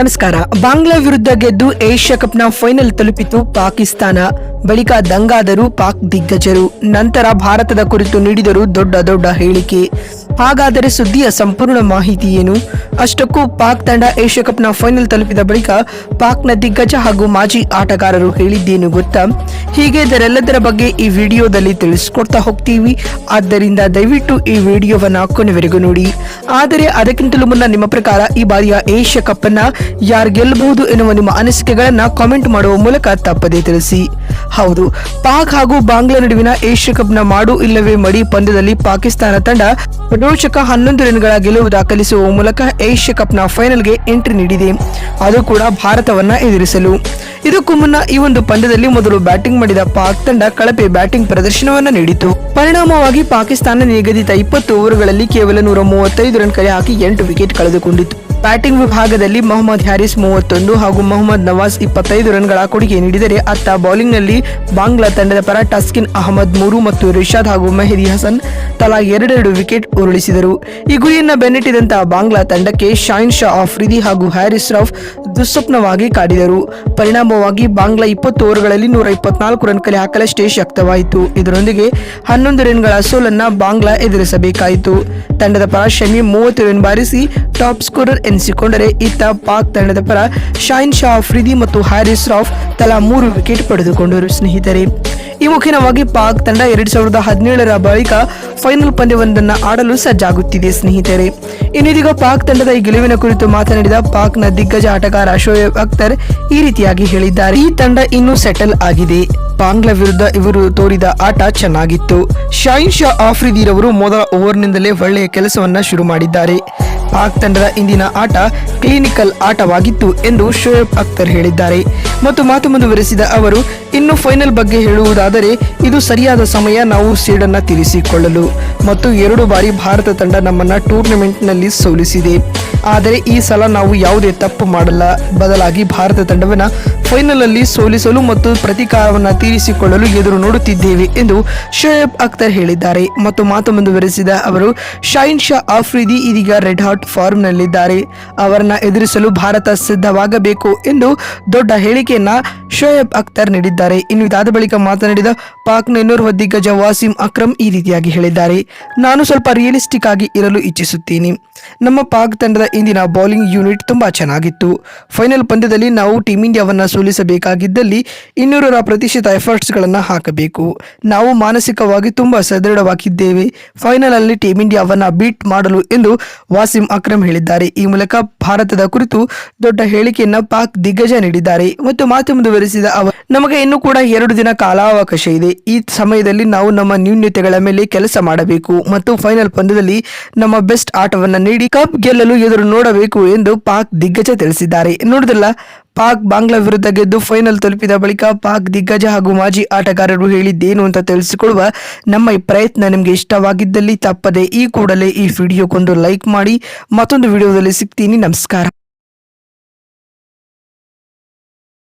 ನಮಸ್ಕಾರ. ಬಾಂಗ್ಲಾ ವಿರುದ್ಧ ಗೆದ್ದು ಏಷ್ಯಾ ಕಪ್ನ ಫೈನಲ್ ತಲುಪಿತು ಪಾಕಿಸ್ತಾನ. ಬಳಿಕ ದಂಗಾದರು ಪಾಕ್ ದಿಗ್ಗಜರು. ನಂತರ ಭಾರತದ ಕುರಿತು ನೀಡಿದರು ದೊಡ್ಡ ಹೇಳಿಕೆ. ಹಾಗಾದರೆ ಸುದ್ದಿಯ ಸಂಪೂರ್ಣ ಮಾಹಿತಿ ಏನು? ಅಷ್ಟಕ್ಕೂ ಪಾಕ್ ತಂಡ ಏಷ್ಯಾ ಕಪ್ನ ಫೈನಲ್ ತಲುಪಿದ ಬಳಿಕ ಪಾಕ್ನ ದಿಗ್ಗಜ ಹಾಗೂ ಮಾಜಿ ಆಟಗಾರರು ಹೇಳಿದ್ದೇನು ಗೊತ್ತಾ? ಹೀಗೆ ಇದರೆಲ್ಲದರ ಬಗ್ಗೆ ಈ ವಿಡಿಯೋದಲ್ಲಿ ತಿಳಿಸ್ಕೊಡ್ತಾ ಹೋಗ್ತೀವಿ. ಆದ್ದರಿಂದ ದಯವಿಟ್ಟು ಈ ವಿಡಿಯೋವನ್ನ ಕೊನೆವರೆಗೂ ನೋಡಿ. ಆದರೆ ಅದಕ್ಕಿಂತಲೂ ಮುನ್ನ ನಿಮ್ಮ ಪ್ರಕಾರ ಈ ಬಾರಿಯ ಏಷ್ಯಾ ಕಪ್ ಅನ್ನ ಯಾರು ಗೆಲ್ಲಬಹುದು ಎನ್ನುವ ನಿಮ್ಮ ಅನಿಸಿಕೆಗಳನ್ನ ಕಾಮೆಂಟ್ ಮಾಡುವ ಮೂಲಕ ತಪ್ಪದೇ ತಿಳಿಸಿ. ಹೌದು, ಪಾಕ್ ಹಾಗೂ ಬಾಂಗ್ಲಾ ನಡುವಿನ ಏಷ್ಯಾ ಕಪ್ನ ಮಾಡು ಇಲ್ಲವೇ ಮಡಿ ಪಂದ್ಯದಲ್ಲಿ ಪಾಕಿಸ್ತಾನ ತಂಡ ರೋಚಕ 11 ರನ್ಗಳ ಗೆಲುವು ದಾಖಲಿಸುವ ಮೂಲಕ ಏಷ್ಯಾ ಕಪ್ನ ಫೈನಲ್ಗೆ ಎಂಟ್ರಿ ನೀಡಿದೆ, ಅದು ಕೂಡ ಭಾರತವನ್ನ ಎದುರಿಸಲು. ಇದಕ್ಕೂ ಮುನ್ನ ಈ ಒಂದು ಪಂದ್ಯದಲ್ಲಿ ಮೊದಲು ಬ್ಯಾಟಿಂಗ್ ಮಾಡಿದ ಪಾಕ್ ತಂಡ ಕಳಪೆ ಬ್ಯಾಟಿಂಗ್ ಪ್ರದರ್ಶನವನ್ನ ನೀಡಿತು. ಪರಿಣಾಮವಾಗಿ ಪಾಕಿಸ್ತಾನ ನಿಗದಿತ 20 ಓವರ್ಗಳಲ್ಲಿ ಕೇವಲ 135 ರನ್ ಕಲೆ ಹಾಕಿ 8 ವಿಕೆಟ್ ಕಳೆದುಕೊಂಡಿತು. ಬ್ಯಾಟಿಂಗ್ ವಿಭಾಗದಲ್ಲಿ ಮೊಹಮ್ಮದ್ ಹ್ಯಾರಿಸ್ 31 ಹಾಗೂ ಮೊಹಮ್ಮದ್ ನವಾಜ್ 25 ರನ್ಗಳ ಕೊಡುಗೆ ನೀಡಿದರೆ, ಅತ್ತ ಬೌಲಿಂಗ್ನಲ್ಲಿ ಬಾಂಗ್ಲಾ ತಂಡದ ಪರ ಟಸ್ಕಿನ್ ಅಹಮದ್ 3 ಮತ್ತು ರಿಷಾದ್ ಹಾಗೂ ಮೆಹದಿ ಹಸನ್ ತಲಾ 2 ವಿಕೆಟ್ ಉರುಳಿಸಿದರು. ಈ ಗುರಿಯನ್ನ ಬೆನ್ನಟ್ಟಿದಂತಹ ಬಾಂಗ್ಲಾ ತಂಡಕ್ಕೆ ಶಾಹಿನ್ ಶಾ ಆಫ್ರಿದಿ ಹಾಗೂ ಹ್ಯಾರಿಸ್ ರೌಫ್ ದುಸ್ವಪ್ನವಾಗಿ ಕಾಡಿದರು. ಪರಿಣಾಮವಾಗಿ ಬಾಂಗ್ಲಾ 20 ಓವರ್ಗಳಲ್ಲಿ 124 ರನ್ ಕಲೆ ಹಾಕಲಷ್ಟೇ ಶಕ್ತವಾಯಿತು. ಇದರೊಂದಿಗೆ 11 ರನ್ಗಳ ಸೋಲನ್ನ ಬಾಂಗ್ಲಾ ಎದುರಿಸಬೇಕಾಯಿತು. ತಂಡದ ಪರ ಶಮಿ 30 ರನ್ ಬಾರಿಸಿ ಟಾಪ್ ಸ್ಕೋರರ್ ಎನಿಸಿಕೊಂಡರೆ, ಇತ್ತ ಪಾಕ್ ತಂಡದ ಪರ ಶಾಹಿನ್ ಶಾ ಆಫ್ರಿದಿ ಮತ್ತು ಹ್ಯಾರಿಸ್ ರೌಫ್ ತಲಾ 3 ವಿಕೆಟ್ ಪಡೆದುಕೊಂಡರು. ಸ್ನೇಹಿತರೆ, ಈ ಮುಖೇನವಾಗಿ ಪಾಕ್ ತಂಡ 2017ರ ಬಳಿಕ ಫೈನಲ್ ಪಂದ್ಯವೊಂದನ್ನು ಆಡಲು ಸಜ್ಜಾಗುತ್ತಿದೆ. ಸ್ನೇಹಿತರೆ, ಇನ್ನಿದೀಗ ಪಾಕ್ ತಂಡದ ಈ ಗೆಲುವಿನ ಕುರಿತು ಮಾತನಾಡಿದ ಪಾಕ್ನ ದಿಗ್ಗಜ ಆಟಗಾರ ಶೋಯಬ್ ಅಖ್ತರ್ ಈ ರೀತಿಯಾಗಿ ಹೇಳಿದ್ದಾರೆ. ಈ ತಂಡ ಇನ್ನೂ ಸೆಟಲ್ ಆಗಿದೆ. ಬಾಂಗ್ಲಾ ವಿರುದ್ಧ ಇವರು ತೋರಿದ ಆಟ ಚೆನ್ನಾಗಿತ್ತು. ಶಾಹಿನ್ ಶಾ ಆಫ್ರಿದಿರವರು ಮೊದಲ ಓವರ್ನಿಂದಲೇ ಒಳ್ಳೆಯ ಕೆಲಸವನ್ನ ಶುರು ಮಾಡಿದ್ದಾರೆ. ಪಾಕ್ ತಂಡದ ಇಂದಿನ ಆಟ ಕ್ಲಿನಿಕಲ್ ಆಟವಾಗಿತ್ತು ಎಂದು ಶೋಯಬ್ ಅಖ್ತರ್ ಹೇಳಿದ್ದಾರೆ. ಮತ್ತು ಮಾತು ಮುಂದುವರೆಸಿದ ಅವರು, ಇನ್ನು ಫೈನಲ್ ಬಗ್ಗೆ ಹೇಳುವುದಾದರೆ, ಇದು ಸರಿಯಾದ ಸಮಯ ನಾವು ಸೇಡನ್ನ ತೀರಿಸಿಕೊಳ್ಳಲು. ಮತ್ತು 2 ಬಾರಿ ಭಾರತ ತಂಡ ನಮ್ಮನ್ನ ಟೂರ್ನಮೆಂಟ್ನಲ್ಲಿ ಸೋಲಿಸಿದೆ. ಆದರೆ ಈ ಸಲ ನಾವು ಯಾವುದೇ ತಪ್ಪು ಮಾಡಲ್ಲ. ಬದಲಾಗಿ ಭಾರತ ತಂಡವನ್ನ ಫೈನಲ್ ಅಲ್ಲಿ ಸೋಲಿಸಲು ಮತ್ತು ಪ್ರತೀಕಾರವನ್ನ ತೀರಿಸಿಕೊಳ್ಳಲು ಎದುರು ನೋಡುತ್ತಿದ್ದೇವೆ ಎಂದು ಶೋಯಬ್ ಅಖ್ತರ್ ಹೇಳಿದ್ದಾರೆ. ಮತ್ತು ಮಾತು ಮುಂದುವರೆಸಿದ ಅವರು, ಶಾಹಿನ್ ಶಾ ಆಫ್ರಿದಿ ಇದೀಗ ರೆಡ್ ಹಾಟ್ ಫಾರ್ಮ್ ನಲ್ಲಿದ್ದಾರೆ. ಅವರನ್ನ ಎದುರಿಸಲು ಭಾರತ ಸಿದ್ಧವಾಗಬೇಕು ಎಂದು ದೊಡ್ಡ ಹೇಳಿಕೆಯನ್ನ ಶೋಯಬ್ ಅಖ್ತರ್ ನೀಡಿದ್ದಾರೆ. ಇನ್ನು ಇದಾದ ಬಳಿಕ ಮಾತನಾಡಿದ ಪಾಕ್ನ ಇನ್ನೋರ್ವ ದಿಗ್ಗಜ ವಾಸಿಂ ಅಕ್ರಮ್ ಈ ರೀತಿಯಾಗಿ ಹೇಳಿದ್ದಾರೆ. ನಾನು ಸ್ವಲ್ಪ ರಿಯಲಿಸ್ಟಿಕ್ ಆಗಿ ಇರಲು ಇಚ್ಛಿಸುತ್ತೀನಿ. ನಮ್ಮ ಪಾಕ್ ತಂಡದ ಇಂದಿನ ಬೌಲಿಂಗ್ ಯೂನಿಟ್ ತುಂಬಾ ಚೆನ್ನಾಗಿತ್ತು. ಫೈನಲ್ ಪಂದ್ಯದಲ್ಲಿ ನಾವು ಟೀಮ್ ಇಂಡಿಯಾವನ್ನ ಸೋಲಿಸಬೇಕಾಗಿದ್ದಲ್ಲಿ 200% ಎಫರ್ಟ್ಸ್ ಗಳನ್ನ ಹಾಕಬೇಕು. ನಾವು ಮಾನಸಿಕವಾಗಿ ತುಂಬಾ ಸದೃಢವಾಗಿದ್ದೇವೆ ಫೈನಲ್ ಅಲ್ಲಿ ಟೀಮ್ ಇಂಡಿಯಾವನ್ನ ಬೀಟ್ ಮಾಡಲು ಎಂದು ವಾಸಿಂ ಅಕ್ರಮ್ ಹೇಳಿದ್ದಾರೆ. ಈ ಮೂಲಕ ಭಾರತದ ಕುರಿತು ದೊಡ್ಡ ಹೇಳಿಕೆಯನ್ನ ಪಾಕ್ ದಿಗ್ಗಜ ನೀಡಿದ್ದಾರೆ. ಮತ್ತು ಮಾತು ಮುಂದುವರೆಸಿದ ಅವರು, ನಮಗೆ ಇನ್ನೂ ಕೂಡ 2 ದಿನ ಕಾಲಾವಕಾಶ ಇದೆ. ಈ ಸಮಯದಲ್ಲಿ ನಾವು ನಮ್ಮ ನ್ಯೂನ್ಯತೆಗಳ ಮೇಲೆ ಕೆಲಸ ಮಾಡಬೇಕು ಮತ್ತು ಫೈನಲ್ ಪಂದ್ಯದಲ್ಲಿ ನಮ್ಮ ಬೆಸ್ಟ್ ಆಟವನ್ನ ನೀಡಿ ಕಪ್ ಗೆಲ್ಲಲು ಎದುರು ನೋಡಬೇಕು ಎಂದು ಪಾಕ್ ದಿಗ್ಗಜ ತಿಳಿಸಿದ್ದಾರೆ. ನೋಡಿದ್ರಲ್ಲ, ಪಾಕ್ ಬಾಂಗ್ಲಾ ವಿರುದ್ಧ ಗೆದ್ದು ಫೈನಲ್ ತಲುಪಿದ ಬಳಿಕ ಪಾಕ್ ದಿಗ್ಗಜ ಹಾಗೂ ಮಾಜಿ ಆಟಗಾರರು ಹೇಳಿದ್ದೇನು ಅಂತ ತಿಳಿಸಿಕೊಳ್ಳುವ ನಮ್ಮ ಈ ಪ್ರಯತ್ನ ನಿಮಗೆ ಇಷ್ಟವಾಗಿದ್ದಲ್ಲಿ ತಪ್ಪದೆ ಈ ಕೂಡಲೇ ಈ ವಿಡಿಯೋಕ್ಕೊಂದು ಲೈಕ್ ಮಾಡಿ. ಮತ್ತೊಂದು ವಿಡಿಯೋದಲ್ಲಿ ಸಿಗ್ತೀನಿ. ನಮಸ್ಕಾರ.